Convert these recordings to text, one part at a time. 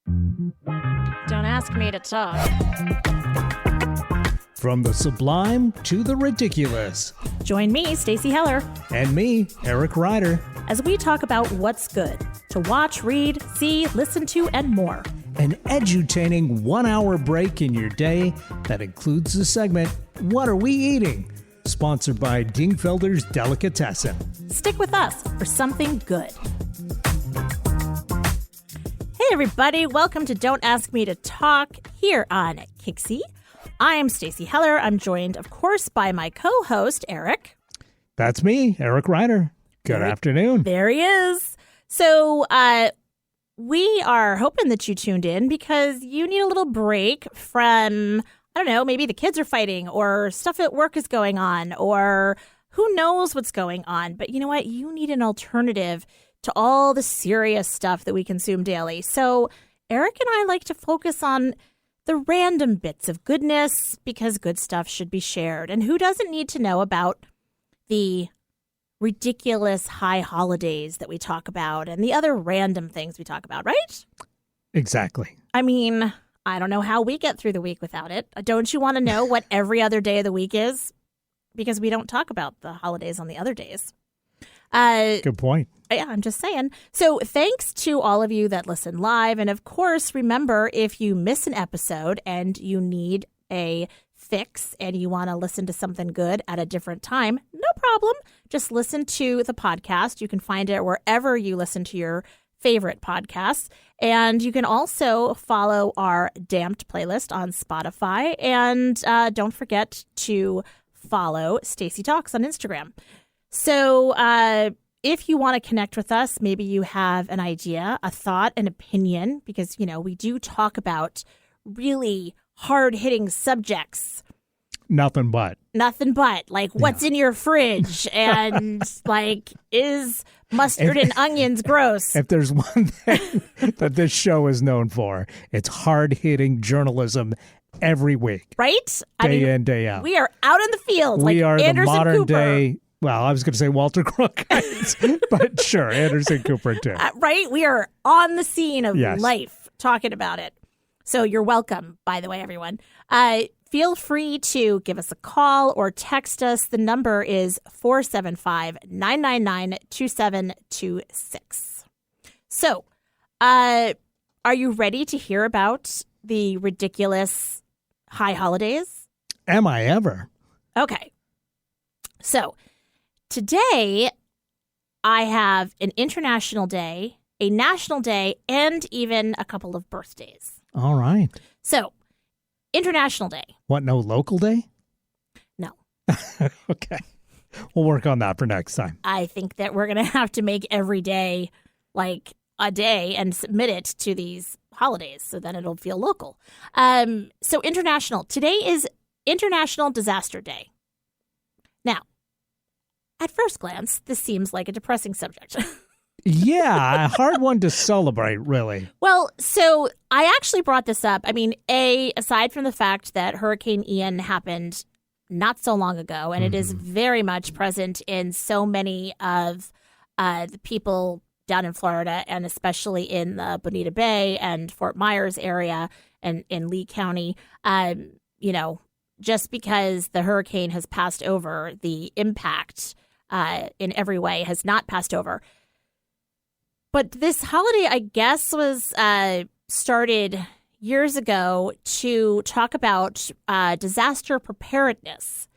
Don't ask me to talk. From the sublime to the ridiculous. Join me, Stacey Heller, And me, Eric Ryder. as we talk about what's good to watch, read, see, listen to, and more. An edutaining 1-hour break in your day that includes the segment, What Are We Eating? Sponsored by Dingfelder's Delicatessen. Stick with us for something good. Hey, everybody. Welcome to Don't Ask Me to Talk here on Kixie. I'm Stacey Heller. I'm joined, of course, by my co-host, Eric. That's me, Eric Ryder. Good afternoon. There he is. So we are hoping that you tuned in because you need a little break from, I don't know, maybe the kids are fighting or stuff at work is going on or who knows what's going on. But you know what? You need an alternative to all the serious stuff that we consume daily. So Eric and I like to focus on the random bits of goodness because good stuff should be shared. And who doesn't need to know about the ridiculous high holidays that we talk about and the other random things we talk about, right? Exactly. I mean, I don't know how we get through the week without it. Don't you want to know what every other day of the week is? Because we don't talk about the holidays on the other days. Good point. Yeah, I'm just saying. So thanks to all of you that listen live. And of course, remember, if you miss an episode and you need a fix and you want to listen to something good at a different time, no problem. Just listen to the podcast. You can find it wherever you listen to your favorite podcasts. And you can also follow our Damped playlist on Spotify. And don't forget to follow Stacey Talks on Instagram. So if you want to connect with us, maybe you have an idea, a thought, an opinion, because, you know, we do talk about really hard-hitting subjects. Nothing but. Like, what's in your fridge? And, like, is mustard and onions gross? If there's one thing that this show is known for, it's hard-hitting journalism every week. Right? Day in, day out. We are out in the field. We are Anderson the modern Cooper. day. Well, I was going to say Walter Crook, but sure, Anderson Cooper too. Right? We are on the scene of Yes. life talking about it. So you're welcome, by the way, everyone. Feel free to give us a call or text us. The number is 475-999-2726. So are you ready to hear about the ridiculous high holidays? Am I ever? Okay. So today, I have an international day, a national day, and even a couple of birthdays. All right. So, International Day. What, no local day? No. Okay. We'll work on that for next time. I think that we're going to have to make every day like a day and submit it to these holidays so then it'll feel local. So, international. Today is International Disaster Day. Now, at first glance, this seems like a depressing subject. Yeah, a hard one to celebrate, really. Well, so I actually brought this up. I mean, aside from the fact that Hurricane Ian happened not so long ago, and it is very much present in so many of the people down in Florida, and especially in the Bonita Bay and Fort Myers area and in Lee County, you know, just because the hurricane has passed over, the impact in every way has not passed over. But this holiday, I guess, was started years ago to talk about disaster preparedness.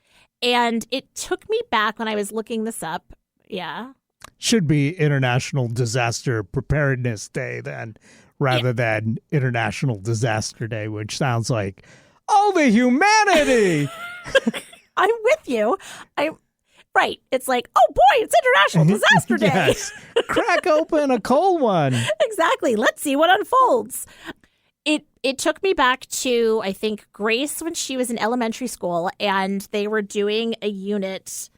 And it took me back when I was looking this up. Yeah. Should be International Disaster Preparedness Day then, rather than International Disaster Day, which sounds like, oh, the humanity! I'm with you. Right. It's like, oh, boy, it's International Disaster Day. Yes. Crack open a cold one. Exactly. Let's see what unfolds. It took me back to, I think, Grace when she was in elementary school, and they were doing a unit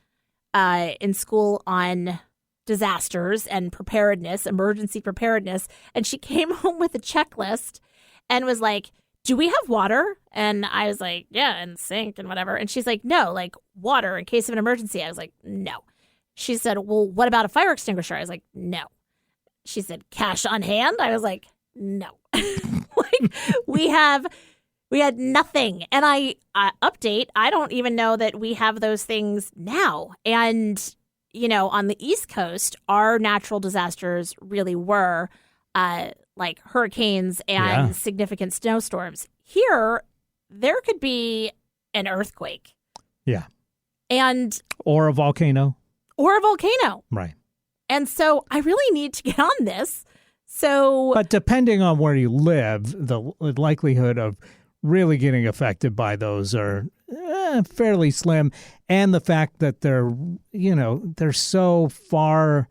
in school on disasters and preparedness, emergency preparedness. And she came home with a checklist and was like, do we have water? And I was like, yeah, and sink and whatever. And she's like, no, like water in case of an emergency. I was like, no. She said, well, what about a fire extinguisher? I was like, no. She said, cash on hand? I was like, no. we had nothing. And I update, I don't even know that we have those things now. And, on the East Coast, our natural disasters really were like hurricanes and significant snowstorms. Here, there could be an earthquake. Yeah. Or a volcano. Right. And so I really need to get on this. But depending on where you live, the likelihood of really getting affected by those are fairly slim. And the fact that they're so far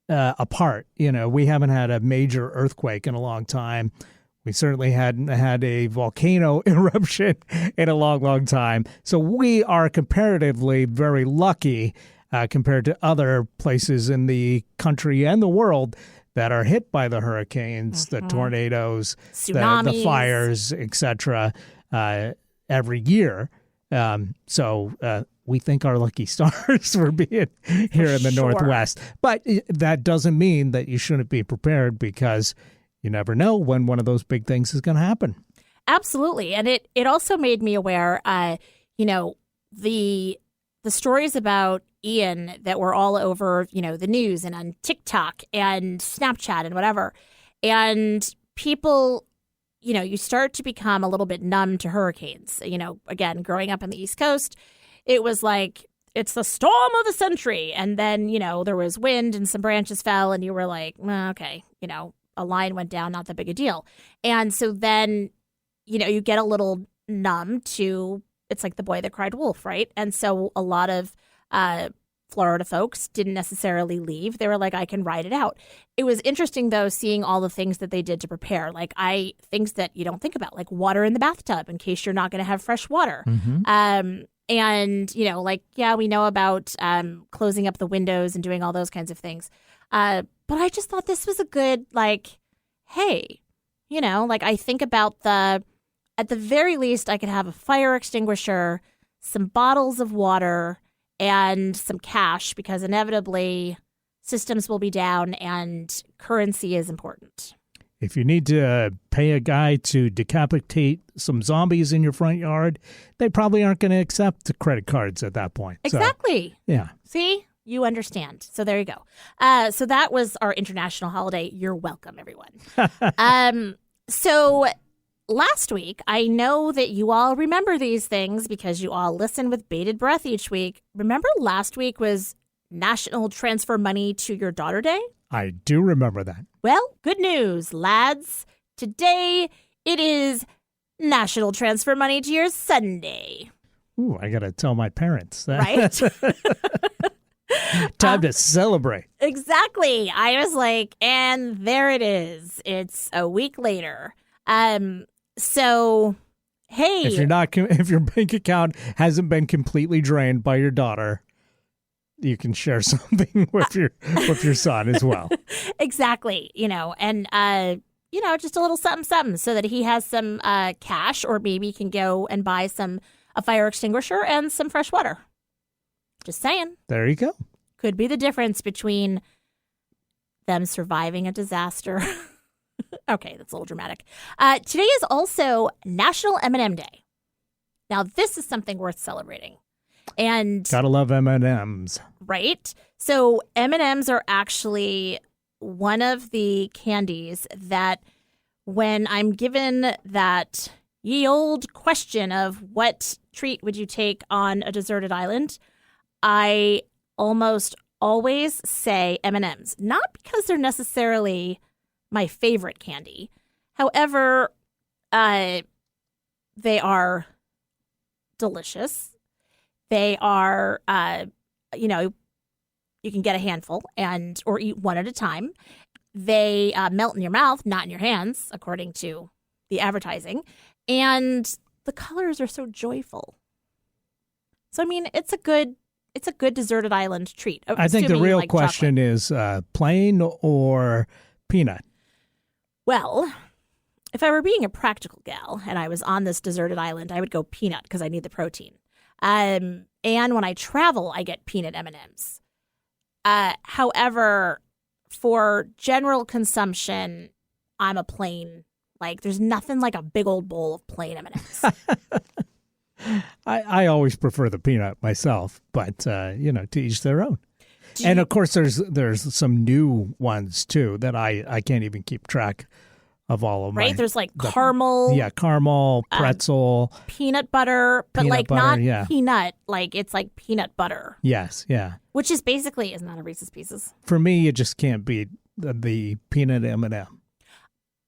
apart. We haven't had a major earthquake in a long time. We certainly hadn't had a volcano eruption in a long, long time. So we are comparatively very lucky compared to other places in the country and the world that are hit by the hurricanes, the tornadoes, the fires, etc. Every year. So we thank our lucky stars for being here in the Northwest. But that doesn't mean that you shouldn't be prepared, because you never know when one of those big things is going to happen. Absolutely. And it also made me aware, the stories about Ian that were all over, the news and on TikTok and Snapchat and whatever. And people, you start to become a little bit numb to hurricanes. Again, growing up on the East Coast, it was like, it's the storm of the century. And then, there was wind and some branches fell and you were like, okay, a line went down, not that big a deal. And so then, you get a little numb to, it's like the boy that cried wolf, right? And so a lot of Florida folks didn't necessarily leave. They were like, I can ride it out. It was interesting, though, seeing all the things that they did to prepare. Like things that you don't think about, like water in the bathtub in case you're not going to have fresh water. Mm-hmm. And, we know about closing up the windows and doing all those kinds of things. But I just thought this was a good, hey, I think about at the very least, I could have a fire extinguisher, some bottles of water, and some cash, because inevitably systems will be down and currency is important. If you need to pay a guy to decapitate some zombies in your front yard, they probably aren't going to accept credit cards at that point. Exactly. So, yeah. See? You understand. So there you go. So that was our international holiday. You're welcome, everyone. So last week, I know that you all remember these things because you all listen with bated breath each week. Remember last week was National Transfer Money to Your Daughter Day? I do remember that. Well, good news, lads. Today, it is National Transfer Money to Your Sunday. Ooh, I got to tell my parents. Right? Time to celebrate. Exactly. I was like, and there it is. It's a week later. So, hey. If your bank account hasn't been completely drained by your daughter, you can share something with your son as well. Exactly. And just a little something so that he has some cash, or maybe can go and buy a fire extinguisher and some fresh water. Just saying. There you go. Could be the difference between them surviving a disaster. Okay, that's a little dramatic. Today is also National M&M Day. Now, this is something worth celebrating. And gotta love M&Ms. Right? So M&Ms are actually one of the candies that, when I'm given that ye old question of what treat would you take on a deserted island, I almost always say M&Ms. Not because they're necessarily my favorite candy. However, they are delicious. They are, you can get a handful or eat one at a time. They melt in your mouth, not in your hands, according to the advertising. And the colors are so joyful. So, I mean, it's a good deserted island treat. I think the real question is plain or peanut. Well, if I were being a practical gal and I was on this deserted island, I would go peanut because I need the protein. And when I travel, I get peanut M&Ms. However, for general consumption, I'm a plain Like, there's nothing like a big old bowl of plain M&Ms. I always prefer the peanut myself, but to each their own. And of course, there's some new ones too that I can't even keep track of all of them. Right? There's like caramel. Yeah, caramel, pretzel, peanut butter, but peanut like butter, not peanut. Like it's like peanut butter. Yes, yeah. Which is basically is not a Reese's Pieces. For me, you just can't beat the peanut M&M.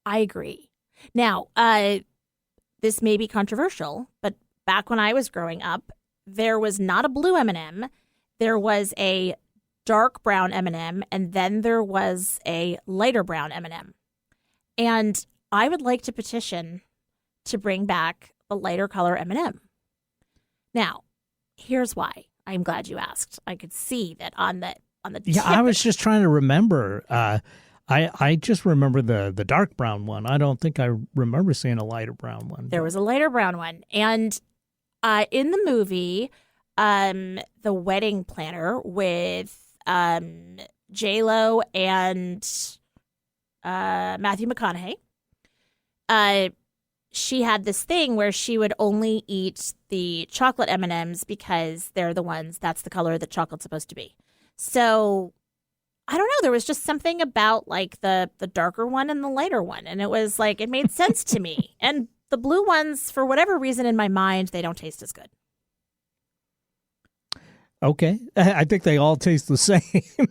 I agree. Now, this may be controversial, but back when I was growing up, there was not a blue M&M. There was a dark brown M&M, and then there was a lighter brown M&M. And I would like to petition to bring back the lighter color M&M. Now, here's why. I'm glad you asked. I could see that on the Yeah, I was just trying to remember. I just remember the dark brown one. I don't think I remember seeing a lighter brown one. There was a lighter brown one. And in the movie, the wedding planner with J-Lo and Matthew McConaughey, she had this thing where she would only eat the chocolate M&Ms because they're the ones, that's the color that chocolate's supposed to be. So I don't know. There was just something about like the darker one and the lighter one. And it was like, it made sense to me. And the blue ones, for whatever reason in my mind, they don't taste as good. Okay. I think they all taste the same.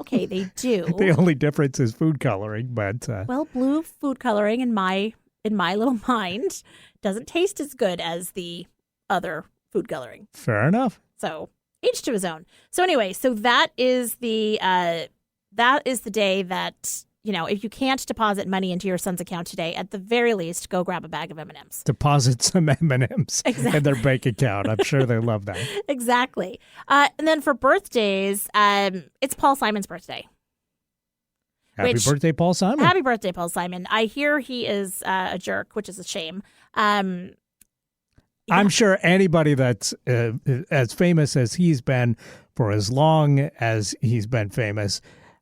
Okay, they do. The only difference is food coloring, but well, blue food coloring in my little mind doesn't taste as good as the other food coloring. Fair enough. So each to his own. So anyway, so that is the day that, if you can't deposit money into your son's account today, at the very least, go grab a bag of M&Ms. Deposit some M&Ms in their bank account. I'm sure they love that. Exactly. And then for birthdays, it's Paul Simon's birthday. Happy birthday, Paul Simon. Happy birthday, Paul Simon. I hear he is a jerk, which is a shame. I'm sure anybody that's as famous as he's been for as long as he's been famous,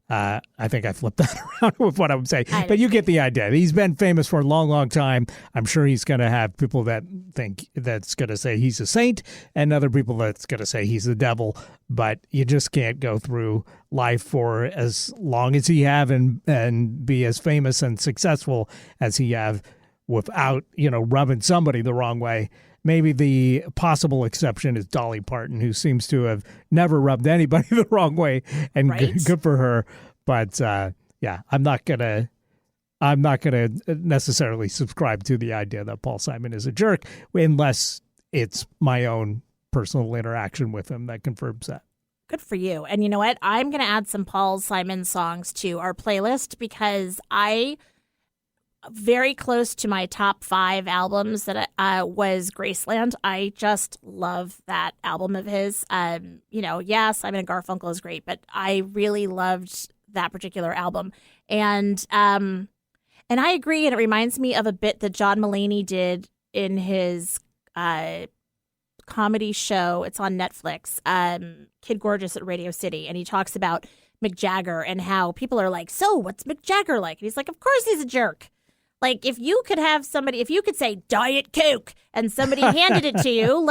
I think I flipped that around with what I'm saying. But you get the idea. He's been famous for a long, long time. I'm sure he's going to have people that think that's going to say he's a saint and other people that's going to say he's the devil. But you just can't go through life for as long as he have and be as famous and successful as he have without, rubbing somebody the wrong way. Maybe the possible exception is Dolly Parton, who seems to have never rubbed anybody the wrong way, and good for her. But I'm not gonna necessarily subscribe to the idea that Paul Simon is a jerk unless it's my own personal interaction with him that confirms that. Good for you. And you know what? I'm going to add some Paul Simon songs to our playlist because very close to my top 5 albums that was Graceland. I just love that album of his. Simon and Garfunkel is great, but I really loved that particular album. And I agree, and it reminds me of a bit that John Mulaney did in his comedy show. It's on Netflix, Kid Gorgeous at Radio City, and he talks about Mick Jagger and how people are like, so what's Mick Jagger like? And he's like, of course he's a jerk. Like, if you could say Diet Coke and somebody handed it to you,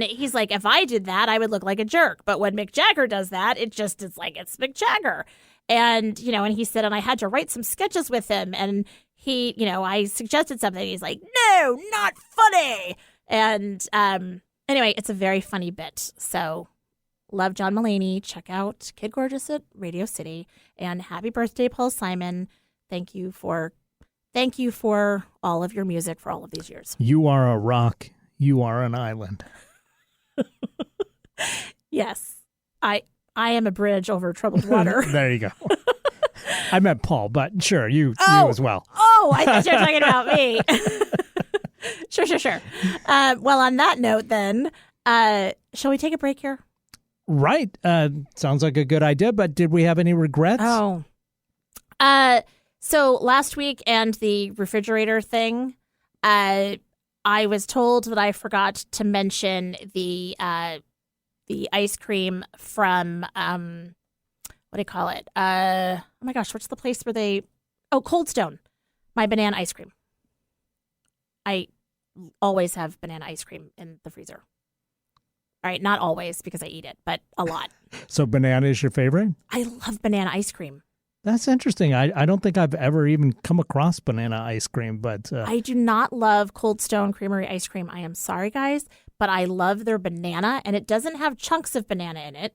he's like, if I did that, I would look like a jerk. But when Mick Jagger does that, it's Mick Jagger. And, and he said, and I had to write some sketches with him. And he, I suggested something. And he's like, no, not funny. And anyway, it's a very funny bit. So love John Mulaney. Check out Kid Gorgeous at Radio City. And happy birthday, Paul Simon. Thank you for all of your music for all of these years. You are a rock. You are an island. Yes. I am a bridge over troubled water. There you go. I meant Paul, but sure, you as well. Oh, I thought you were talking about me. Sure. Well, on that note then, shall we take a break here? Right. Sounds like a good idea, but did we have any regrets? Oh. So last week and the refrigerator thing, I was told that I forgot to mention the ice cream from what do you call it? Oh my gosh, what's the place where Cold Stone, my banana ice cream. I always have banana ice cream in the freezer. All right, not always because I eat it, but a lot. So banana is your favorite? I love banana ice cream. That's interesting. I don't think I've ever even come across banana ice cream, but I do not love Cold Stone Creamery ice cream. I am sorry, guys, but I love their banana, and it doesn't have chunks of banana in it.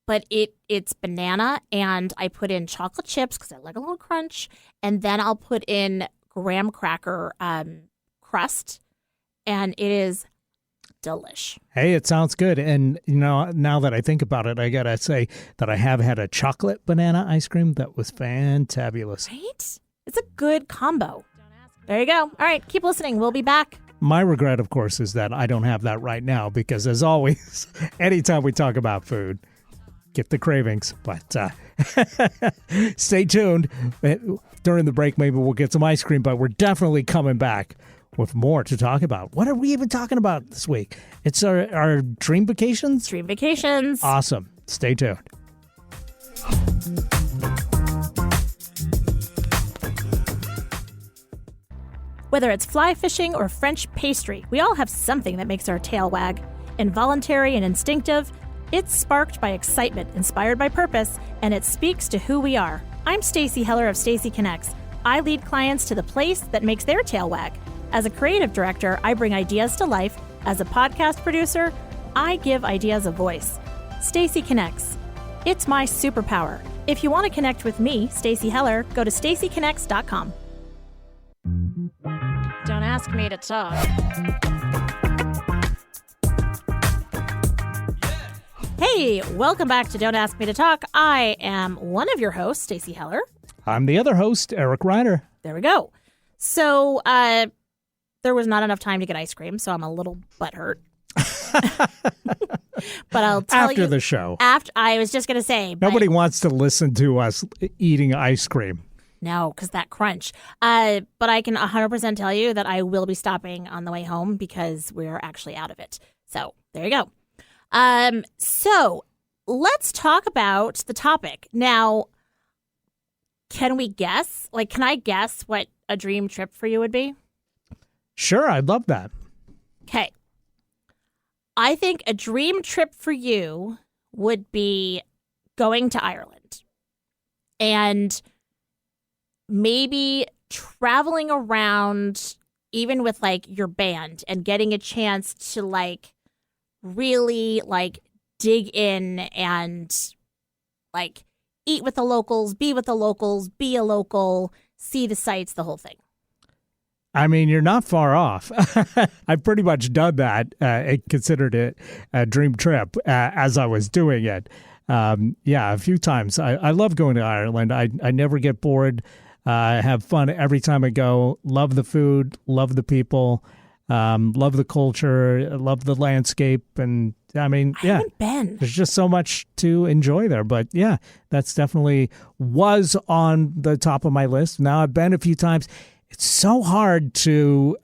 But it's banana, and I put in chocolate chips because I like a little crunch, and then I'll put in graham cracker crust, and it is delish. Hey, it sounds good. And, now that I think about it, I got to say that I have had a chocolate banana ice cream that was fantabulous. Right? It's a good combo. There you go. All right, keep listening. We'll be back. My regret, of course, is that I don't have that right now because, as always, anytime we talk about food, get the cravings. But stay tuned. During the break, maybe we'll get some ice cream, but we're definitely coming back with more to talk about. What are we even talking about this week? It's our dream vacations? Dream vacations. Awesome. Stay tuned. Whether it's fly fishing or French pastry, we all have something that makes our tail wag. Involuntary and instinctive, it's sparked by excitement, inspired by purpose, and it speaks to who we are. I'm Stacey Heller of Stacey Connects. I lead clients to the place that makes their tail wag. As a creative director, I bring ideas to life. As a podcast producer, I give ideas a voice. Stacey Connects. It's my superpower. If you want to connect with me, Stacey Heller, go to staceyconnects.com. Don't ask me to talk. Hey, welcome back to Don't Ask Me to Talk. I am one of your hosts, Stacey Heller. I'm the other host, Eric Ryder. There we go. So, there was not enough time to get ice cream, so I'm a little butthurt. But I'll tell you. After the show. I was just going to say. Nobody wants to listen to us eating ice cream. No, because that crunch. But I can 100% tell you that I will be stopping on the way home because we're actually out of it. So there you go. So let's talk about the topic. Now, can we guess? Can I guess what a dream trip for you would be? Sure, I'd love that. Okay. I think a dream trip for you would be going to Ireland and maybe traveling around even with your band and getting a chance to really dig in and eat with the locals, be with the locals, be a local, see the sights, the whole thing. I mean, you're not far off. I've pretty much done that and considered it a dream trip as I was doing it. A few times. I love going to Ireland. I never get bored. I have fun every time I go. Love the food, love the people, love the culture, love the landscape. And I mean, I haven't been. There's just so much to enjoy there. But yeah, that's definitely was on the top of my list. Now I've been a few times. It's so hard to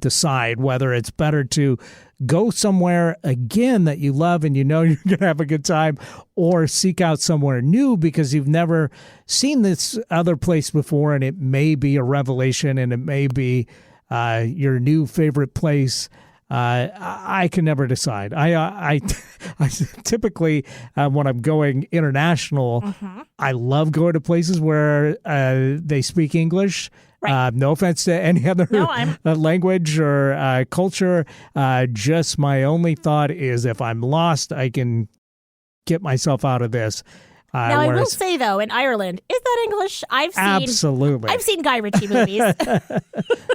decide whether it's better to go somewhere again that you love and you're going to have a good time, or seek out somewhere new because you've never seen this other place before and it may be a revelation and it may be your new favorite place. I can never decide. I typically, when I'm going international, I love going to places where they speak English. Right. No offense to any other language or culture. Just my only thought is if I'm lost, I can get myself out of this. Now, I will say, though, in Ireland, is that English? Absolutely. I've seen Guy Ritchie movies.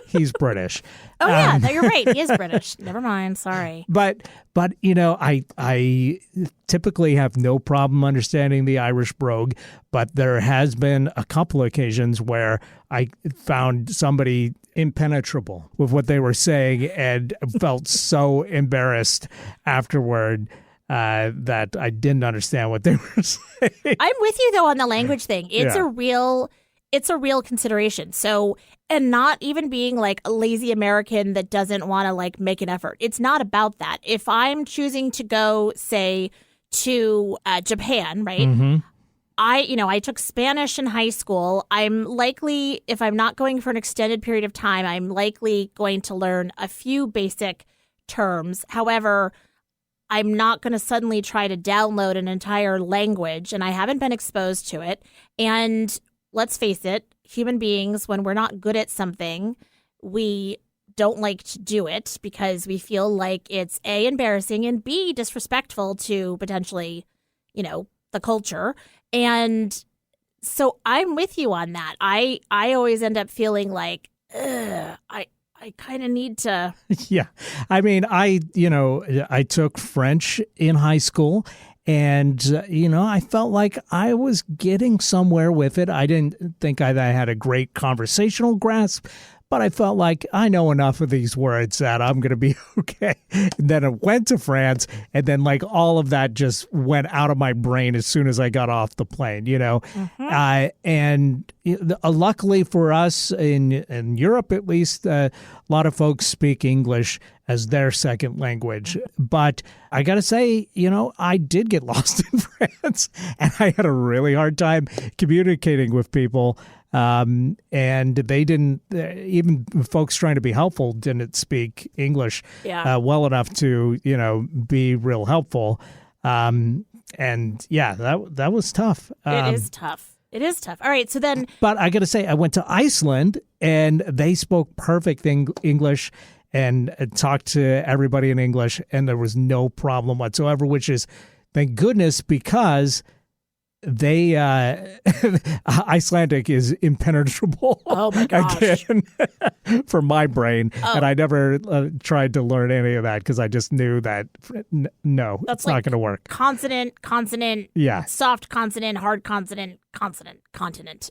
He's British. Oh, yeah. No, you're right. He is British. Never mind. Sorry. But I typically have no problem understanding the Irish brogue, but there has been a couple of occasions where I found somebody impenetrable with what they were saying and felt so embarrassed afterward. That I didn't understand what they were saying. I'm with you though on the language thing. It's a real consideration. So, and not even being a lazy American that doesn't want to make an effort. It's not about that. If I'm choosing to go, say, to Japan, right? Mm-hmm. I took Spanish in high school. I'm likely, if I'm not going for an extended period of time, I'm likely going to learn a few basic terms. However, I'm not going to suddenly try to download an entire language, and I haven't been exposed to it. And let's face it, human beings, when we're not good at something, we don't like to do it because we feel like it's A, embarrassing, and B, disrespectful to potentially, the culture. And so I'm with you on that. I always end up feeling like, I kind of need to. Yeah. I mean, I took French in high school, and, I felt like I was getting somewhere with it. I didn't think I had a great conversational grasp, but I felt like I know enough of these words that I'm going to be okay. And then I went to France, and then like all of that just went out of my brain as soon as I got off the plane, and luckily for us in Europe, at least, a lot of folks speak English as their second language. But I got to say, I did get lost in France, and I had a really hard time communicating with people. And they didn't, even folks trying to be helpful didn't speak English well enough to, be real helpful. And yeah, that was tough. It is tough. It is tough. All right. So then. But I got to say, I went to Iceland, and they spoke perfect English and talked to everybody in English, and there was no problem whatsoever, which is, thank goodness, because they Icelandic is impenetrable. Oh my gosh! Again, for my brain, and I never tried to learn any of that because I just knew that no, it's not going to work. Consonant, yeah, soft consonant, hard consonant, continent.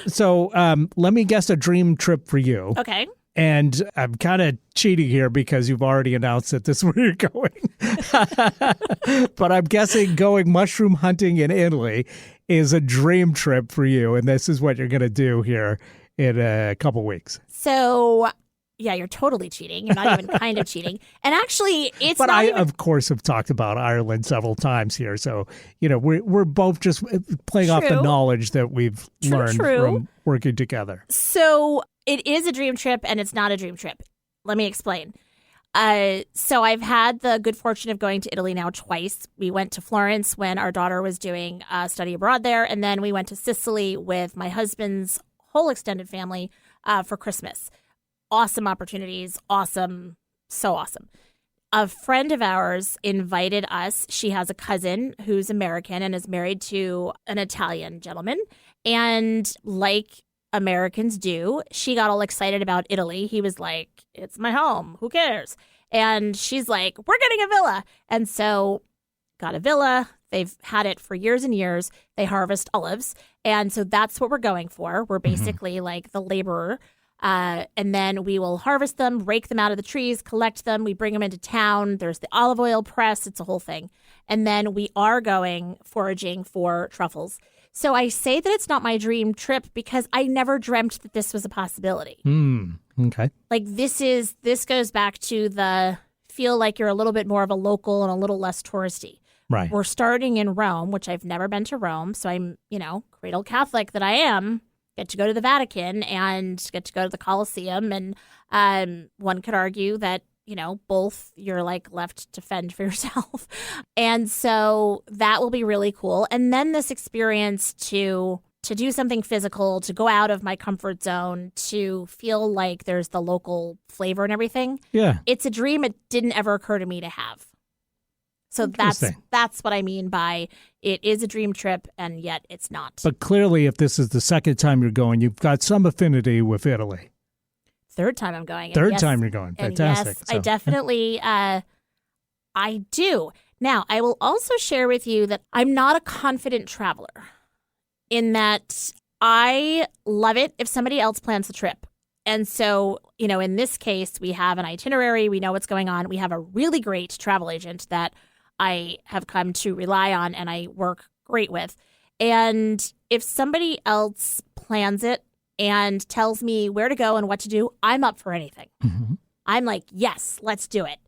So let me guess a dream trip for you. Okay. And I'm kind of cheating here because you've already announced that this is where you're going. But I'm guessing going mushroom hunting in Italy is a dream trip for you. And this is what you're going to do here in a couple weeks. So, yeah, you're totally cheating. You're not even kind of cheating. And actually, it's but not I, even... of course, have talked about Ireland several times here. So, we're both just playing off the knowledge that we've learned from working together. So it is a dream trip, and it's not a dream trip. Let me explain. So I've had the good fortune of going to Italy now twice. We went to Florence when our daughter was doing study abroad there, and then we went to Sicily with my husband's whole extended family for Christmas. Awesome opportunities. Awesome. So awesome. A friend of ours invited us. She has a cousin who's American and is married to an Italian gentleman. And like Americans do, she got all excited about Italy. He was like, it's my home. Who cares? And she's like, we're getting a villa. And so got a villa. They've had it for years and years. They harvest olives. And so that's what we're going for. We're basically like the laborer. And then we will harvest them, rake them out of the trees, collect them. We bring them into town. There's the olive oil press. It's a whole thing. And then we are going foraging for truffles. So I say that it's not my dream trip because I never dreamt that this was a possibility. Okay. Like this goes back to the feel like you're a little bit more of a local and a little less touristy. Right. We're starting in Rome, which I've never been to Rome. So I'm, cradle Catholic that I am. Get to go to the Vatican and get to go to the Colosseum. And one could argue that, both you're like left to fend for yourself. And so that will be really cool. And then this experience to do something physical, to go out of my comfort zone, to feel like there's the local flavor and everything. Yeah. It's a dream it didn't ever occur to me to have. So that's what I mean by it is a dream trip, and yet it's not. But clearly, if this is the second time you're going, you've got some affinity with Italy. Third time I'm going. Third time you're going. Fantastic. Yes, I definitely, I do. Now, I will also share with you that I'm not a confident traveler in that I love it if somebody else plans the trip. And so, in this case, we have an itinerary. We know what's going on. We have a really great travel agent that I have come to rely on and I work great with. And if somebody else plans it and tells me where to go and what to do, I'm up for anything. Mm-hmm. I'm like, yes, let's do it.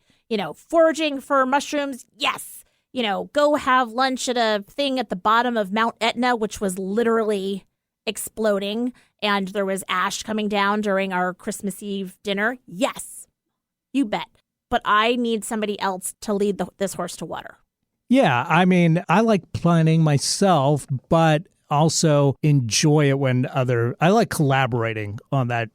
Foraging for mushrooms, yes. go have lunch at a thing at the bottom of Mount Etna, which was literally exploding, and there was ash coming down during our Christmas Eve dinner? Yes, you bet. But I need somebody else to lead this horse to water. Yeah, I mean, I like planning myself, but also enjoy it when I like collaborating on that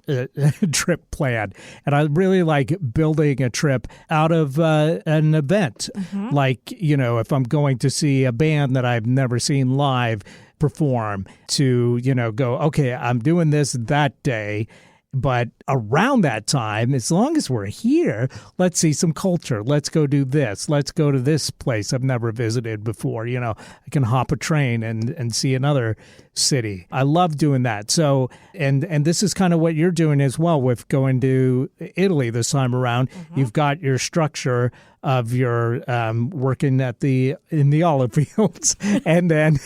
trip plan. And I really like building a trip out of an event. Mm-hmm. Like, if I'm going to see a band that I've never seen live perform, to, go, okay, I'm doing this that day. But around that time, as long as we're here, let's see some culture. Let's go do this. Let's go to this place I've never visited before. I can hop a train and see another city. I love doing that. So, and this is kind of what you're doing as well with going to Italy this time around. Mm-hmm. You've got your structure of your working in the olive fields, and then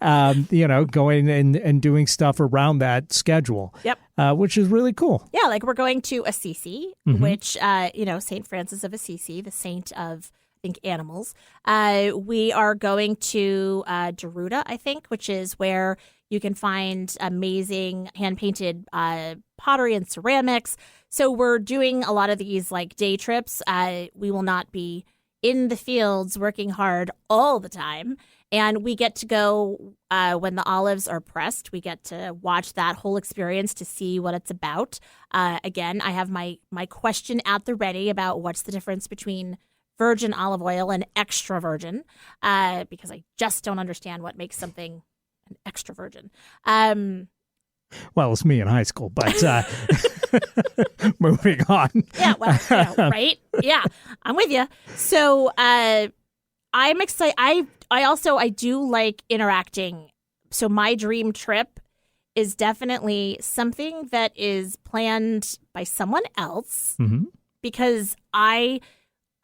going and doing stuff around that schedule. Yep. Which is really cool. Yeah, like we're going to Assisi, mm-hmm. which Saint Francis of Assisi, the saint of I think animals. We are going to Deruta, I think, which is where you can find amazing hand-painted pottery and ceramics. So we're doing a lot of these like day trips. We will not be in the fields working hard all the time. And we get to go when the olives are pressed. We get to watch that whole experience to see what it's about. Again, I have my question at the ready about what's the difference between virgin olive oil and extra virgin, because I just don't understand what makes something an extra virgin. Well, it's me in high school, but moving on. Yeah, well, right? Yeah, I'm with you. So I'm excited. I do like interacting. So my dream trip is definitely something that is planned by someone else, mm-hmm. because I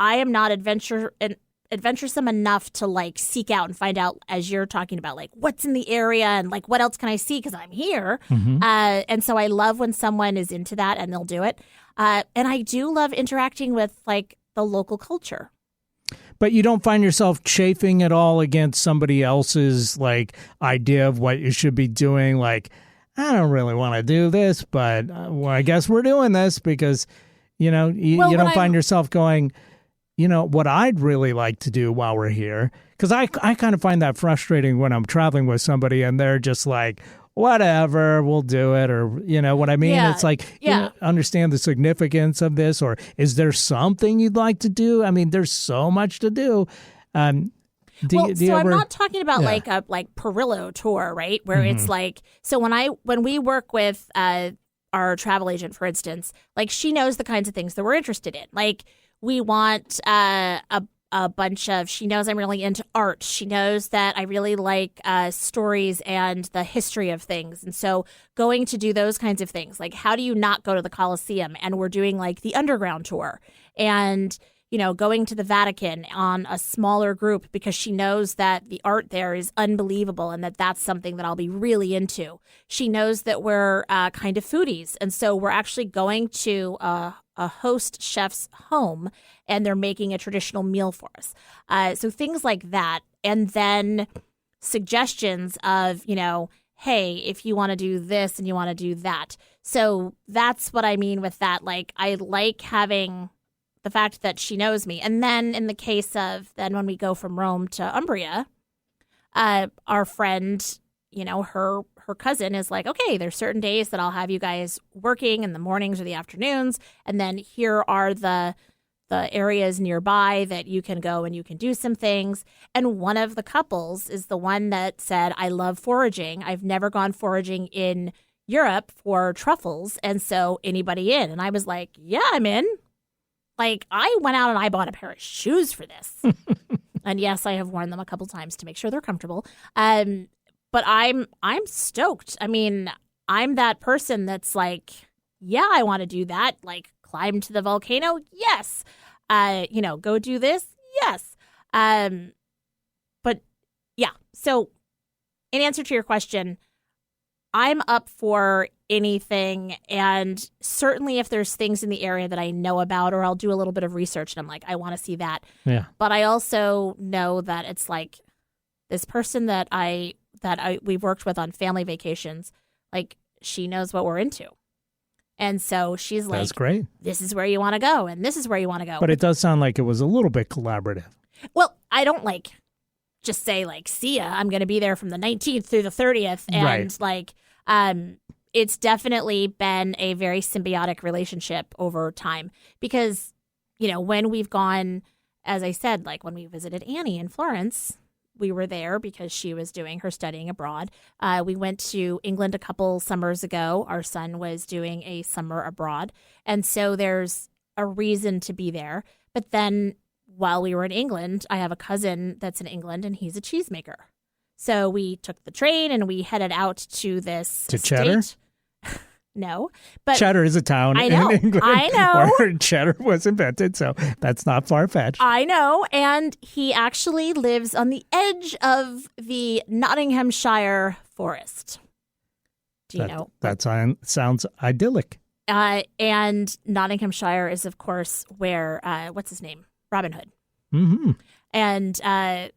am not adventuresome enough to like seek out and find out, as you're talking about, like what's in the area and like what else can I see because I'm here. Mm-hmm. And so I love when someone is into that and they'll do it. And I do love interacting with like the local culture. But you don't find yourself chafing at all against somebody else's like idea of what you should be doing. Like, I don't really want to do this, but I guess we're doing this because, you don't find yourself going, what I'd really like to do while we're here. Because I kind of find that frustrating when I'm traveling with somebody and they're just like, whatever, we'll do it. Or, what I mean? Yeah. It's like, understand the significance of this. Or is there something you'd like to do? I mean, there's so much to do. I'm not talking about like a Perillo tour, right? Where mm-hmm. it's like, so when we work with our travel agent, for instance, like she knows the kinds of things that we're interested in. Like we want a bunch of, she knows I'm really into art. She knows that I really like stories and the history of things. And so going to do those kinds of things, like how do you not go to the Colosseum? And we're doing like the underground tour and, going to the Vatican on a smaller group because she knows that the art there is unbelievable and that that's something that I'll be really into. She knows that we're kind of foodies. And so we're actually going to a host chef's home and they're making a traditional meal for us. So things like that. And then suggestions of, hey, if you want to do this and you want to do that. So that's what I mean with that. Like, I like having the fact that she knows me. And then in the case of then when we go from Rome to Umbria, our friend, her cousin is like, okay, there's certain days that I'll have you guys working in the mornings or the afternoons. And then here are the areas nearby that you can go and you can do some things. And one of the couples is the one that said, I love foraging. I've never gone foraging in Europe for truffles. And so anybody in? And I was like, yeah, I'm in. Like, I went out and I bought a pair of shoes for this. And yes, I have worn them a couple times to make sure they're comfortable. But I'm stoked. I mean, I'm that person that's like, yeah, I want to do that. Like, climb to the volcano? Yes. Go do this? Yes. But yeah. So in answer to your question, I'm up for anything. And certainly if there's things in the area that I know about, or I'll do a little bit of research and I'm like, I want to see that. Yeah. But I also know that it's like this person that we've worked with on family vacations, like she knows what we're into. And so she's like, that's great. This is where you want to go, and this is where you want to go. But it does sound like it was a little bit collaborative. Well, I don't like just say like, see ya, I'm going to be there from the 19th through the 30th. And like, it's definitely been a very symbiotic relationship over time because, you know, when we've gone, as I said, like when we visited Annie in Florence, we were there because she was doing her studying abroad. We went to England a couple summers ago. Our son was doing a summer abroad. And so there's a reason to be there. But then while we were in England, I have a cousin that's in England and he's a cheesemaker. So we took the train and we headed out to this To estate. Cheddar? No, but Cheddar is a town I know, in England I know. where cheddar was invented, so that's not far-fetched. I know, and he actually lives on the edge of the Nottinghamshire forest. Do you know? That sounds idyllic. And Nottinghamshire is, of course, where, what's his name? Robin Hood. Mm-hmm. And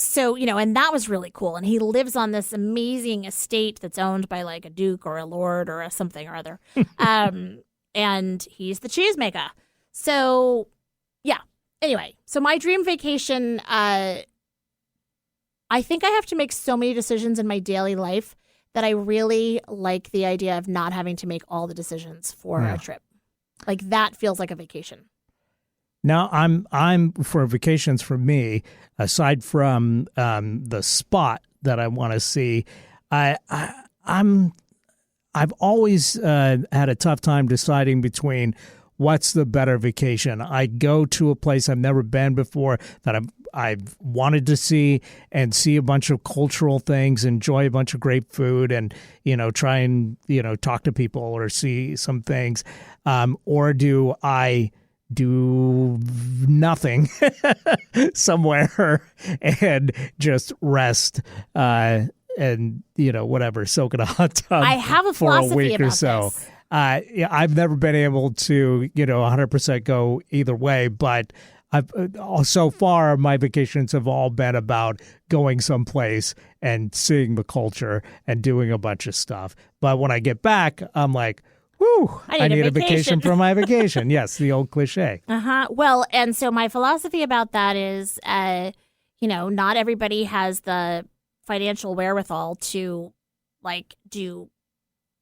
so, you know, and that was really cool. And he lives on this amazing estate that's owned by like a duke or a lord or a something or other. And he's the cheesemaker. So, yeah. Anyway, so my dream vacation, I think I have to make so many decisions in my daily life that I really like the idea of not having to make all the decisions for a trip. Like that feels like a vacation. Now, I'm for vacations for me, aside from the spot that I want to see, I've always had a tough time deciding between what's the better vacation. I go to a place I've never been before that I've wanted to see and see a bunch of cultural things, enjoy a bunch of great food, and try and talk to people or see some things, or do I do nothing somewhere and just rest and whatever, soak in a hot tub I have a for a philosophy week or about so. this. I've never been able to 100% go either way, but so far my vacations have all been about going someplace and seeing the culture and doing a bunch of stuff. But when I get back, I'm like, whew, I need a vacation from my vacation. Yes, the old cliche. Well, and so my philosophy about that is, not everybody has the financial wherewithal to do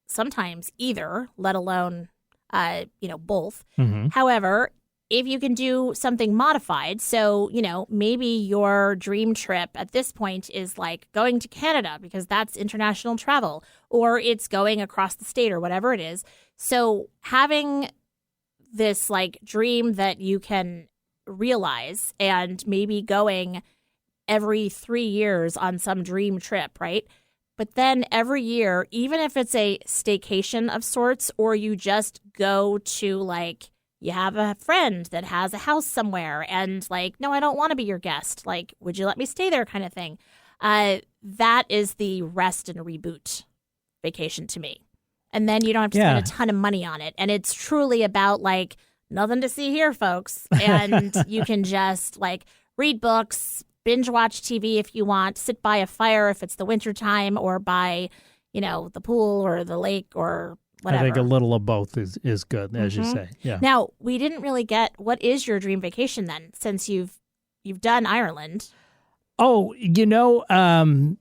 sometimes either, let alone, both. Mm-hmm. However, if you can do something modified, so, maybe your dream trip at this point is like going to Canada because that's international travel, or it's going across the state or whatever it is. So having this dream that you can realize and maybe going every 3 years on some dream trip, right? But then every year, even if it's a staycation of sorts, or you just go to you have a friend that has a house somewhere and no, I don't want to be your guest. Would you let me stay there kind of thing? That is the rest and reboot vacation to me. And then you don't have to spend a ton of money on it. And it's truly about nothing to see here, folks. And you can just read books, binge watch TV if you want, sit by a fire if it's the wintertime, or by, the pool or the lake or whatever. I think a little of both is good, as you say. Yeah. Now, we didn't really get what is your dream vacation then, since you've done Ireland. Oh, I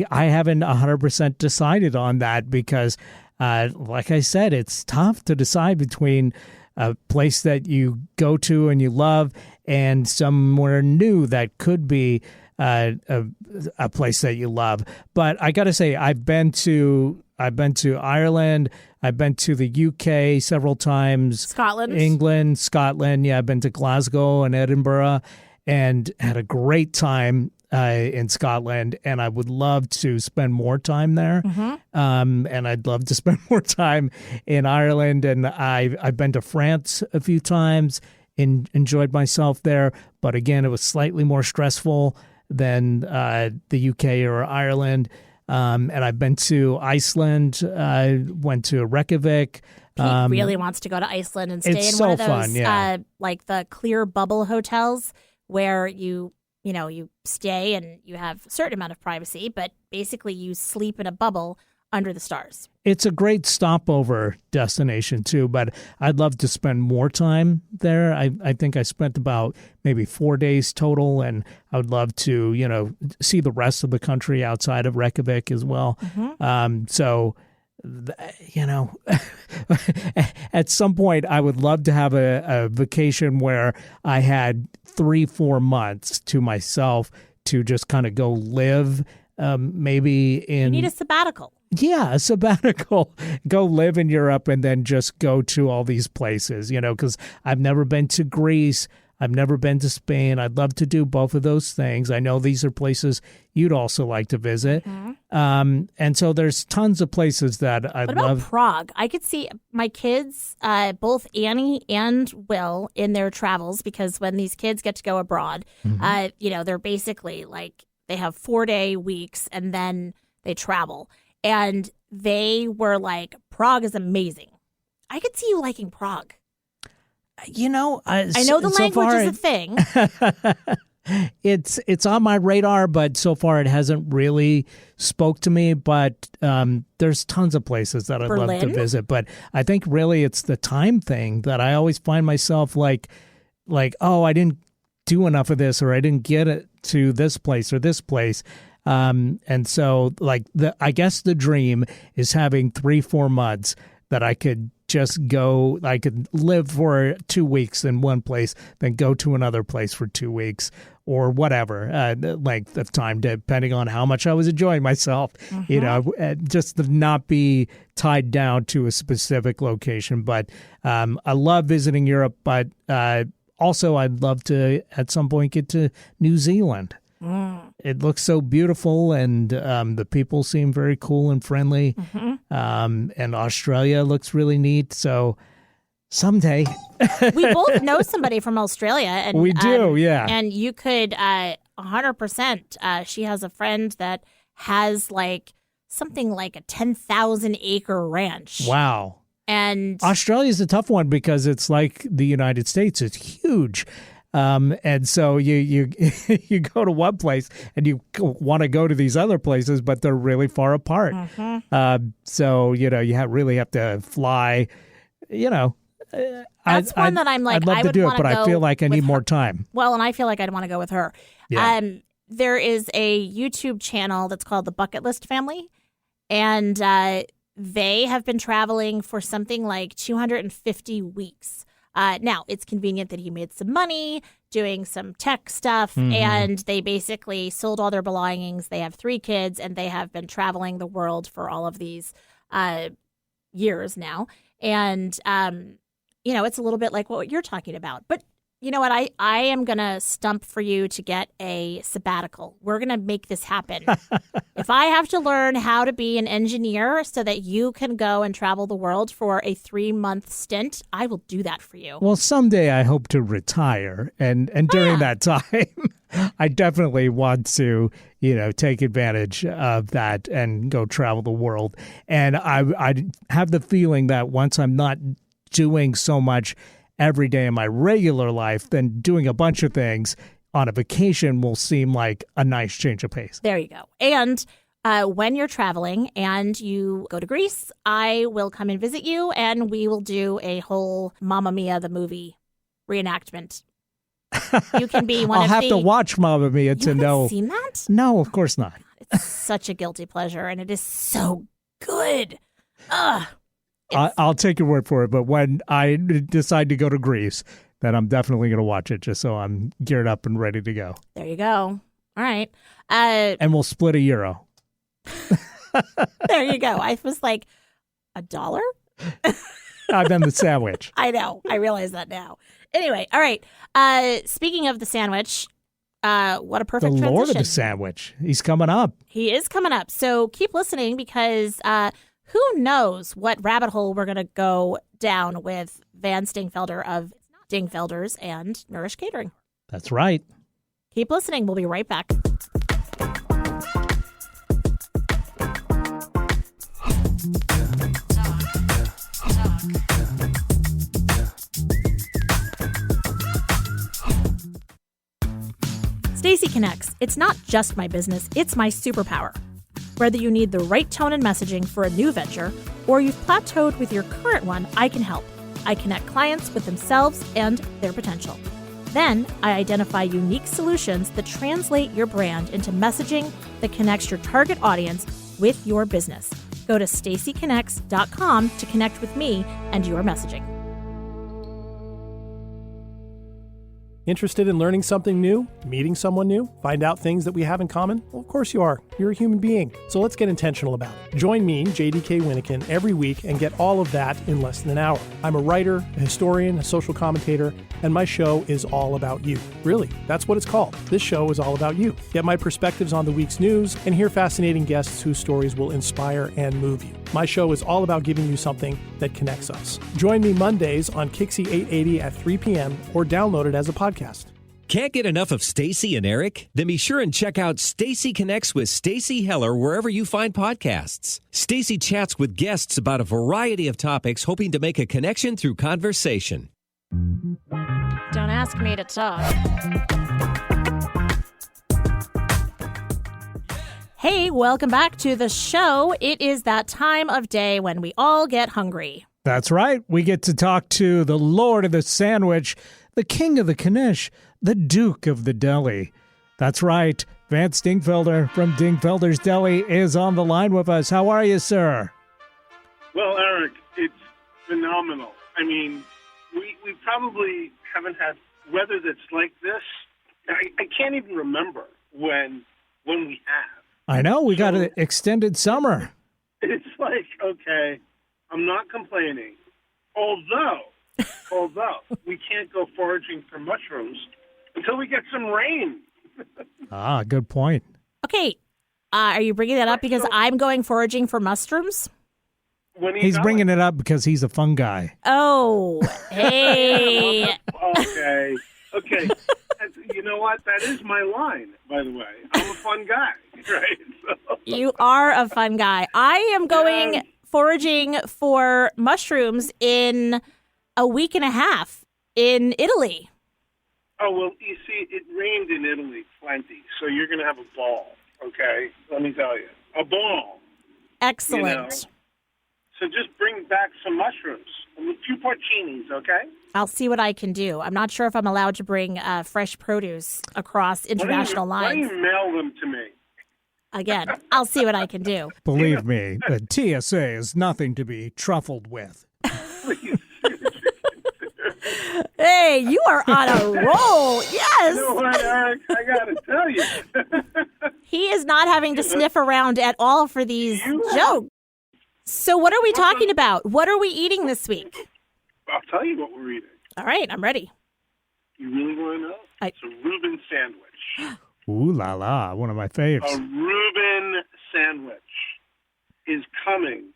haven't 100% decided on that because, like I said, it's tough to decide between a place that you go to and you love and somewhere new that could be a place that you love. But I got to say, I've been to Ireland. I've been to the UK several times. Scotland. England, Scotland. Yeah, I've been to Glasgow and Edinburgh and had a great time in Scotland. And I would love to spend more time there. Mm-hmm. And I'd love to spend more time in Ireland. And I've been to France a few times, enjoyed myself there. But again, it was slightly more stressful than the UK or Ireland. And I've been to Iceland. I went to Reykjavik. Pete really wants to go to Iceland and stay in so one of those, fun, yeah. like the clear bubble hotels where you stay and you have a certain amount of privacy, but basically you sleep in a bubble under the stars. It's a great stopover destination too, but I'd love to spend more time there. I think I spent about maybe 4 days total, and I would love to, see the rest of the country outside of Reykjavik as well. So, at some point I would love to have a vacation where I had 3-4 months to myself to just kind of go live, maybe in... You need a sabbatical. Yeah, a sabbatical. Go live in Europe and then just go to all these places, because I've never been to Greece. I've never been to Spain. I'd love to do both of those things. I know these are places you'd also like to visit. And so there's tons of places that I'd love. What about Prague? I could see my kids, both Annie and Will, in their travels, because when these kids get to go abroad, they're basically like they have 4-day weeks and then they travel. And they were like, Prague is amazing. I could see you liking Prague. I know the language is a thing. It's on my radar, but so far it hasn't really spoke to me. But there's tons of places that I'd love to visit. But I think really it's the time thing that I always find myself like, oh, I didn't do enough of this, or I didn't get it to this place or this place. And so I guess the dream is having 3-4 months that I could just go, I could live for 2 weeks in one place, then go to another place for 2 weeks or whatever length of time, depending on how much I was enjoying myself, just to not be tied down to a specific location. But I love visiting Europe, but also I'd love to at some point get to New Zealand. It looks so beautiful, and the people seem very cool and friendly. And Australia looks really neat. So someday. We both know somebody from Australia. And we do, yeah. And you could 100%. She has a friend that has something like a 10,000 acre ranch. Wow. And Australia's a tough one because it's like the United States. It's huge. And so you go to one place and you want to go to these other places, but they're really far apart. So, you really have to fly, That's one that I'm like, I'd love to do it, but I feel like I need more time. Well, and I feel like I'd want to go with her. Yeah. There is a YouTube channel that's called The Bucket List Family, and they have been traveling for something like 250 weeks. Now, it's convenient that he made some money doing some tech stuff, and they basically sold all their belongings. They have 3 kids, and they have been traveling the world for all of these years now. And, it's a little bit like what you're talking about. But you know what? I am going to stump for you to get a sabbatical. We're going to make this happen. If I have to learn how to be an engineer so that you can go and travel the world for a 3-month stint, I will do that for you. Well, someday I hope to retire. And during that time, I definitely want to, take advantage of that and go travel the world. And I have the feeling that once I'm not doing so much every day in my regular life, then doing a bunch of things on a vacation will seem like a nice change of pace. There you go. And when you're traveling and you go to Greece, I will come and visit you, and we will do a whole Mamma Mia the movie reenactment. You can be one I'll have to watch Mamma Mia to know. You haven't seen that? No, of course not. It's such a guilty pleasure, and it is so good. Ugh. I'll take your word for it, but when I decide to go to Greece, then I'm definitely going to watch it just so I'm geared up and ready to go. There you go. All right. And we'll split €1. There you go. I was like, $1? I've done the sandwich. I know. I realize that now. Anyway, all right. Speaking of the sandwich, what a perfect transition. The Lord of the Sandwich. He's coming up. He is coming up. So keep listening because who knows what rabbit hole we're going to go down with Van Stingfelder of Dingfelders and Nourish Catering. That's right. Keep listening. We'll be right back. Connects, it's not just my business, it's my superpower. Whether you need the right tone and messaging for a new venture, or you've plateaued with your current one, I can help. I connect clients with themselves and their potential. Then, I identify unique solutions that translate your brand into messaging that connects your target audience with your business. Go to stacyconnects.com to connect with me and your messaging. Interested in learning something new? Meeting someone new? Find out things that we have in common? Well, of course you are. You're a human being. So let's get intentional about it. Join me, JDK Winnikin, every week and get all of that in less than an hour. I'm a writer, a historian, a social commentator, and my show is all about you. Really, that's what it's called. This show is all about you. Get my perspectives on the week's news and hear fascinating guests whose stories will inspire and move you. My show is all about giving you something that connects us. Join me Mondays on Kixie 880 at 3 p.m. or download it as a podcast. Can't get enough of Stacy and Eric? Then be sure and check out Stacy Connects with Stacy Heller wherever you find podcasts. Stacy chats with guests about a variety of topics, hoping to make a connection through conversation. Don't ask me to talk. Hey, welcome back to the show. It is that time of day when we all get hungry. That's right. We get to talk to the Lord of the Sandwich, the King of the Knish, the Duke of the Deli. That's right. Vance Dingfelder from Dingfelder's Deli is on the line with us. How are you, sir? Well, Eric, it's phenomenal. I mean, we probably haven't had weather that's like this. I can't even remember when we have. I know. We got an extended summer. It's like, okay, I'm not complaining. Although we can't go foraging for mushrooms until we get some rain. Good point. Okay, are you bringing that up because I'm going foraging for mushrooms? He's bringing it up because he's a fun guy. Oh, hey. Okay. You know what? That is my line, by the way. I'm a fun guy, right? So. You are a fun guy. I am going foraging for mushrooms in a week and a half in Italy. Oh, well, you see, it rained in Italy plenty, so you're going to have a ball, okay? Let me tell you. A ball. Excellent. You know? So just bring back some mushrooms, a few porcinis, okay? I'll see what I can do. I'm not sure if I'm allowed to bring fresh produce across international lines. Why don't you mail them to me? Again, I'll see what I can do. Believe me, the TSA is nothing to be truffled with. Please. Hey, you are on a roll. Yes. You know what, Eric? I got to tell you. He is not having to sniff around at all for these jokes. So what are we talking about? What are we eating this week? I'll tell you what we're eating. All right, I'm ready. You really want to know? It's a Reuben sandwich. Ooh la la, one of my faves. A Reuben sandwich is coming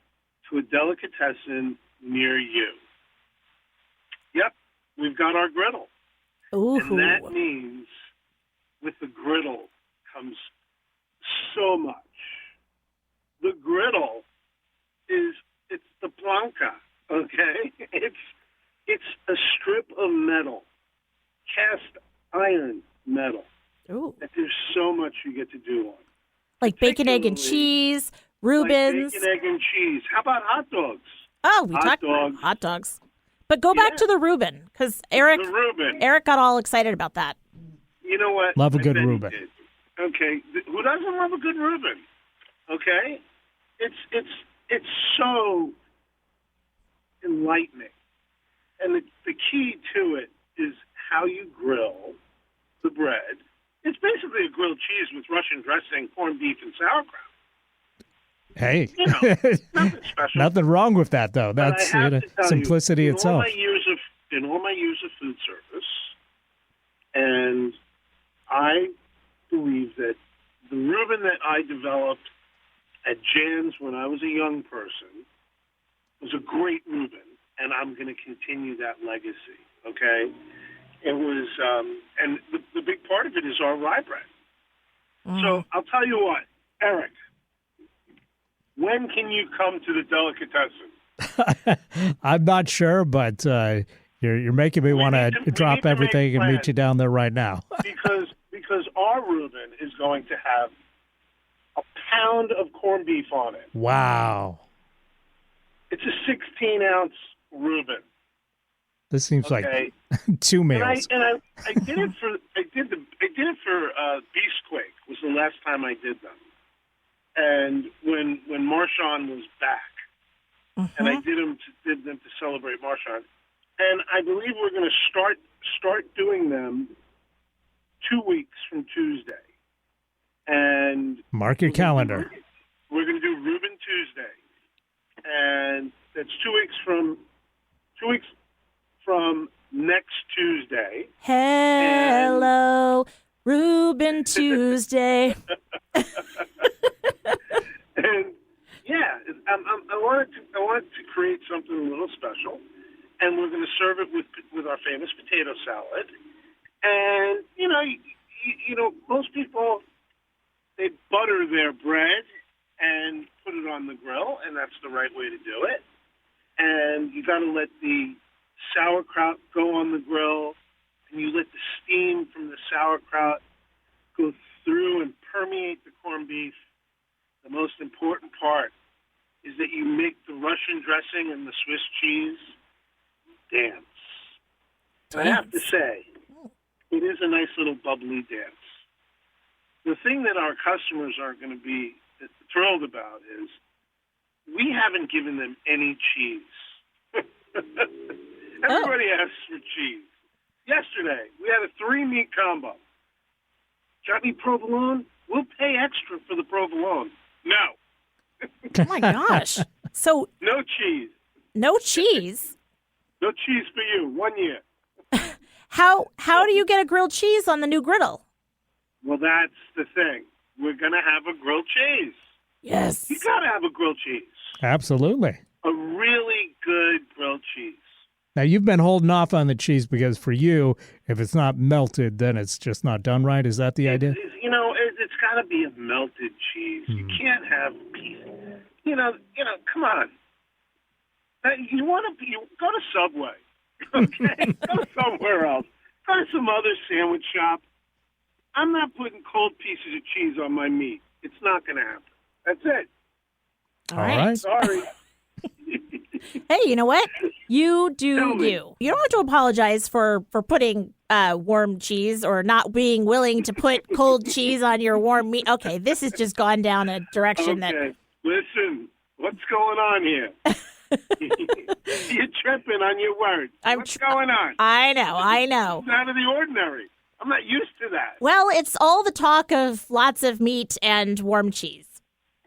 to a delicatessen near you. Yep, we've got our griddle. Ooh. And that means with the griddle comes so much. The griddle it's the plancha, okay? It's a strip of metal, cast iron metal. Ooh. That there's so much you get to do on. Like bacon, egg, and cheese, Reubens. Like bacon, egg, and cheese. How about hot dogs? Oh, we talked about hot dogs. But go back to the Reuben, because Eric got all excited about that. You know what? Love a good Reuben. Okay, who doesn't love a good Reuben? Okay, it's so enlightening, and the key to it is how you grill the bread. It's basically a grilled cheese with Russian dressing, corned beef, and sauerkraut. Hey, nothing special. Nothing wrong with that, though. That's simplicity itself. In all my years of food service, and I believe that the Reuben that I developed at Jan's when I was a young person was a great Reuben, and I'm going to continue that legacy, okay? It was, and the big part of it is our rye bread. So I'll tell you what, Eric, when can you come to the delicatessen? I'm not sure, but you're making me want to drop everything and meet you down there right now. because our Reuben Reuben is going to have a pound of corned beef on it. Wow. It's a 16-ounce Reuben. This seems like Okay. 2 And meals. I did it for Beastquake was the last time I did them, and when Marshawn was back, and I did them to celebrate Marshawn, and I believe we're going to start doing them 2 weeks from Tuesday, and Mark your calendar. We're going to do Reuben Tuesday, and that's 2 weeks from next Tuesday. Hello, Reuben Tuesday. And yeah, I wanted to create something a little special, and we're going to serve it with our famous potato salad. And you know, most people, they butter their bread and put it on the grill, and that's the right way to do it. And you got to let the sauerkraut go on the grill, and you let the steam from the sauerkraut go through and permeate the corned beef. The most important part is that you make the Russian dressing and the Swiss cheese dance. And I have to say, it is a nice little bubbly dance. The thing that our customers are going to be thrilled about is we haven't given them any cheese. Everybody asks for cheese. Yesterday, we had a 3-meat combo. Got any provolone? We'll pay extra for the provolone. No. Oh my gosh. So No cheese. no cheese. No cheese for you. 1 year. How do you get a grilled cheese on the new griddle? Well, that's the thing. We're going to have a grilled cheese. Yes. You got to have a grilled cheese. Absolutely. A really good grilled cheese. Now, you've been holding off on the cheese because for you, if it's not melted, then it's just not done right. Is that the idea? It's got to be a melted cheese. You can't have pieces. Come on. You go to Subway, okay? Go somewhere else. Go to some other sandwich shop. I'm not putting cold pieces of cheese on my meat. It's not going to happen. That's it. All right. Sorry. Hey, you know what? You do Tell me. you. You don't have to apologize for putting warm cheese or not being willing to put cold cheese on your warm meat. Okay, this has just gone down a direction that... Okay. Listen, what's going on here? You're tripping on your words. What's going on? I know. It's out of the ordinary. I'm not used to that. Well, it's all the talk of lots of meat and warm cheese.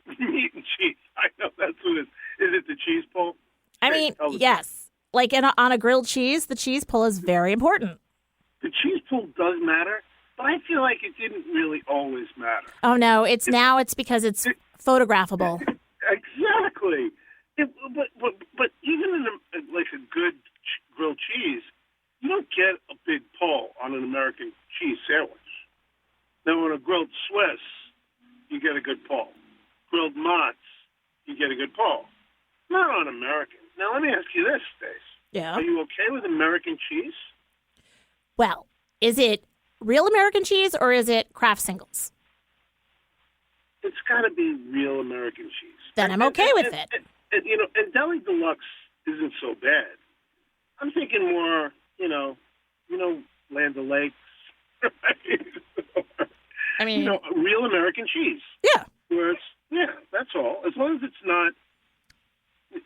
Meat and cheese. I know that's what it is. Is it the cheese pull? I mean, yes. Like on a grilled cheese, the cheese pull is very important. The cheese pull does matter, but I feel like it didn't really always matter. Oh, no. It's because it's photographable. Exactly. But even in a good grilled cheese, you don't get a big pull on an American cheese sandwich. Now, on a grilled Swiss, you get a good pull. Grilled Mott's, you get a good pull. Not on American. Now, let me ask you this, Stace. Yeah. Are you okay with American cheese? Well, is it real American cheese or is it Kraft Singles? It's got to be real American cheese. Then I'm okay with it. And Deli Deluxe isn't so bad. I'm thinking more, Land O'Lakes. I mean, real American cheese. Yeah. Where that's all. As long as it's not.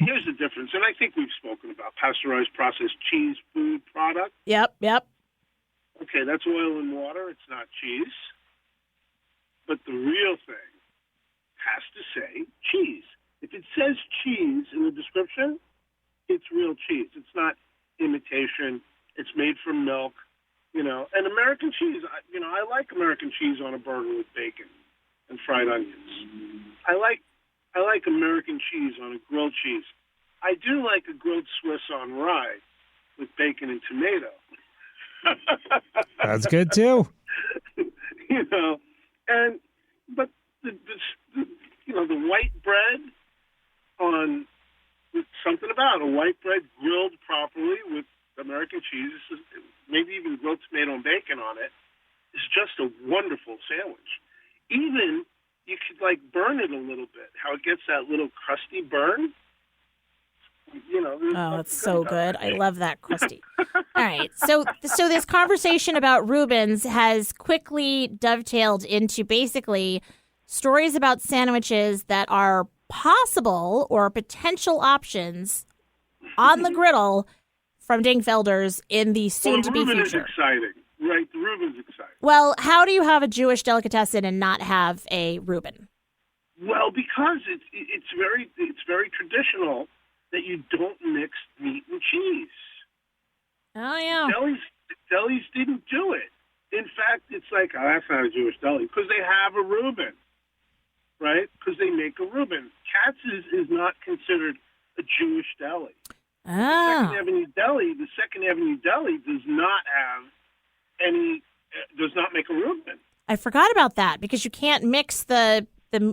Here's the difference, and I think we've spoken about pasteurized processed cheese food product. Yep. Okay, that's oil and water. It's not cheese. But the real thing has to say cheese. If it says cheese in the description, it's real cheese. It's not imitation. It's made from milk, And American cheese, I like American cheese on a burger with bacon and fried onions. I like American cheese on a grilled cheese. I do like a grilled Swiss on rye with bacon and tomato. That's good too. But the white bread on something about a white bread grilled properly with American cheese, maybe even grilled tomato and bacon on it, is just a wonderful sandwich. Even you could like burn it a little bit. How it gets that little crusty burn. You know. Oh, it's so good. I love that crusty. All right. So this conversation about Reubens has quickly dovetailed into basically stories about sandwiches that are possible or potential options on the griddle from Dingfelder's in the soon-to-be Reuben future. is exciting, right? The Reuben's exciting. Well, how do you have a Jewish delicatessen and not have a Reuben? Well, because it's very traditional that you don't mix meat and cheese. Oh, yeah. Delis didn't do it. In fact, it's like, oh, that's not a Jewish deli, because they have a Reuben, right? Because they make a Reuben. Katz's is not considered a Jewish deli. Oh. The Second Avenue Deli does not make a Reuben. I forgot about that because you can't mix the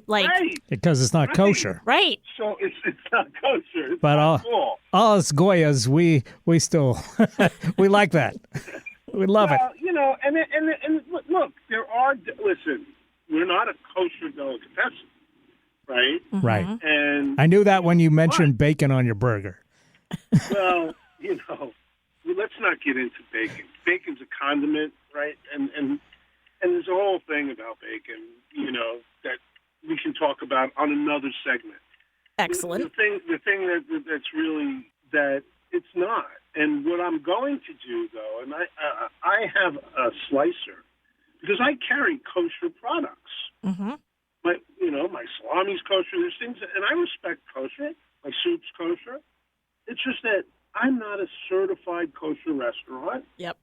like Right. Because it's not kosher. right. So it's not kosher. It's But not cool. all us Goyas, we still we like that. We love it. Well, you know, and look, listen, we're not a kosher delicatessen, right? Right. And I knew that when you mentioned bacon on your burger. well, you know, let's not get into bacon. Bacon's a condiment, right? And there's a whole thing about bacon, you know, that we can talk about on another segment. Excellent. The thing that's really that it's not. And what I'm going to do, though, and I have a slicer because I carry kosher products. Mm-hmm. My salami's kosher. There's things, and I respect kosher. My soup's kosher. It's just that I'm not a certified kosher restaurant. Yep.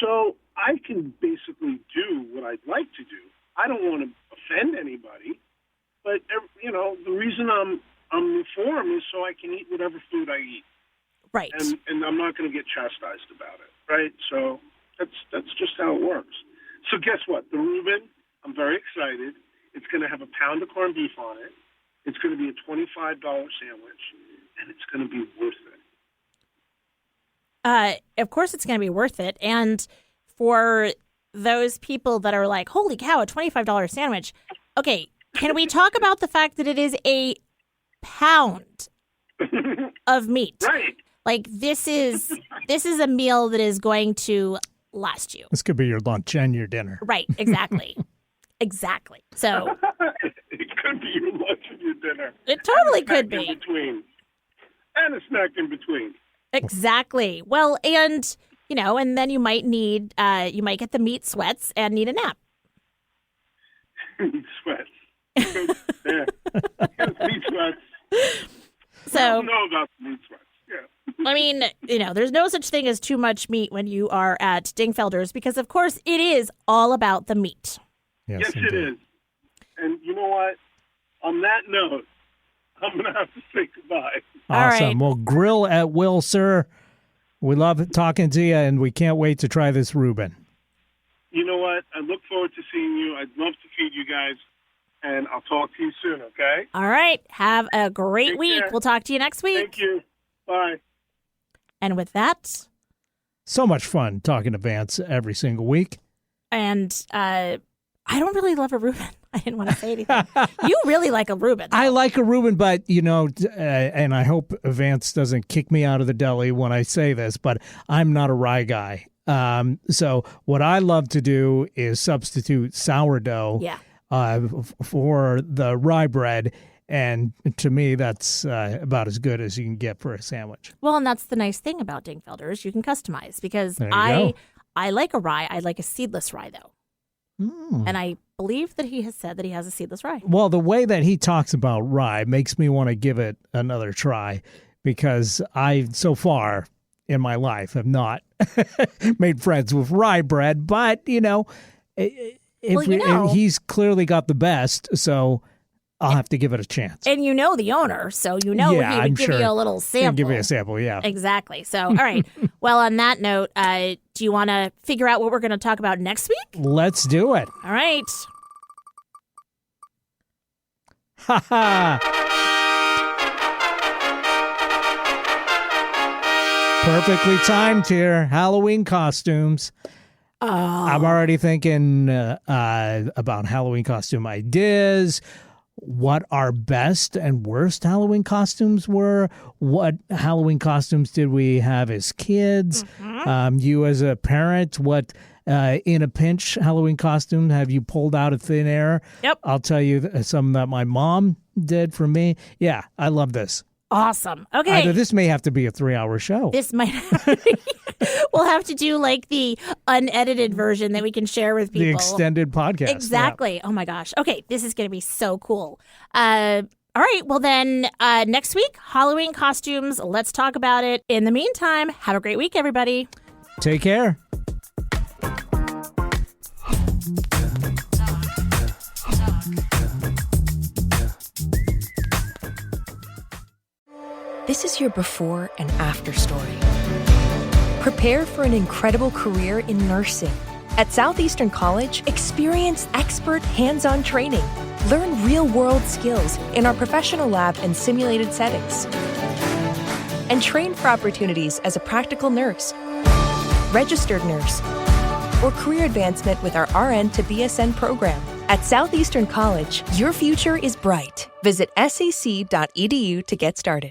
So I can basically do what I'd like to do. I don't want to offend anybody, but you know, the reason I'm reformed is so I can eat whatever food I eat. Right. And I'm not going to get chastised about it, right? So that's just how it works. So guess what? The Reuben, I'm very excited. It's going to have a pound of corned beef on it. It's going to be a $25 sandwich, and it's going to be worth it. Of course it's going to be worth it. And for those people that are like, holy cow, a $25 sandwich. Okay, can we talk about the fact that it is a pound of meat? Right. Like this is a meal that is going to last you. This could be your lunch and your dinner. Right, exactly. Exactly. So it could be your lunch and your dinner. it totally And a snack could be. in between. And a snack in between. Exactly. Well, and you know, and then you might need you might get the meat sweats and need a nap. Meat sweats. Yeah. Meat sweats. So I don't know about the meat sweats. Yeah. I mean, you know, there's no such thing as too much meat when you are at Dingfelder's because, of course, it is all about the meat. Yes, indeed. it is. And you know what? On that note, I'm going to have to say goodbye. All right. Awesome. Well, grill at will, sir. We love talking to you, and we can't wait to try this Reuben. You know what? I look forward to seeing you. I'd love to feed you guys, and I'll talk to you soon, okay? All right. Have a great Take week. care. We'll talk to you next week. Thank you. Bye. And with that, So much fun talking to Vance every single week. and I don't really love a Reuben. I didn't want to say anything. You really like a Reuben. I like a Reuben, but, you know, and I hope Vance doesn't kick me out of the deli when I say this, but I'm not a rye guy. So what I love to do is substitute sourdough Yeah. for the rye bread. And to me, that's about as good as you can get for a sandwich. Well, and that's the nice thing about Dingfelder's. You can customize because There you go. I like a rye. I like a seedless rye, though. Mm. And I believe that he has said that he has a seedless rye. Well, the way that he talks about rye makes me want to give it another try because I, so far in my life, have not made friends with rye bread. But, you know, if he's clearly got the best, so I'll have to give it a chance. And you know the owner, so you know Yeah, he would I'm give sure. you a little sample. Give me a sample, yeah. Exactly. So, all right. Well, on that note, do you want to figure out what we're going to talk about next week? Let's do it. All right. Ha ha. Perfectly timed here. Halloween costumes. I'm already thinking about Halloween costume ideas, what our best and worst Halloween costumes were, what Halloween costumes did we have as kids, you as a parent, what in a pinch Halloween costume have you pulled out of thin air? Yep. I'll tell you some that my mom did for me. Yeah, I love this. Awesome. Okay. Either this may have to be a 3-hour show. This might we'll have to do like the unedited version that we can share with people. The extended podcast. Exactly. Yeah. Oh my gosh. Okay, this is going to be so cool. All right. Well, then next week, Halloween costumes. Let's talk about it. In the meantime, have a great week, everybody. Take care. This is your before and after story. Prepare for an incredible career in nursing. At Southeastern College, experience expert hands-on training. Learn real-world skills in our professional lab and simulated settings. And train for opportunities as a practical nurse, registered nurse, or career advancement with our RN to BSN program. At Southeastern College, your future is bright. Visit sec.edu to get started.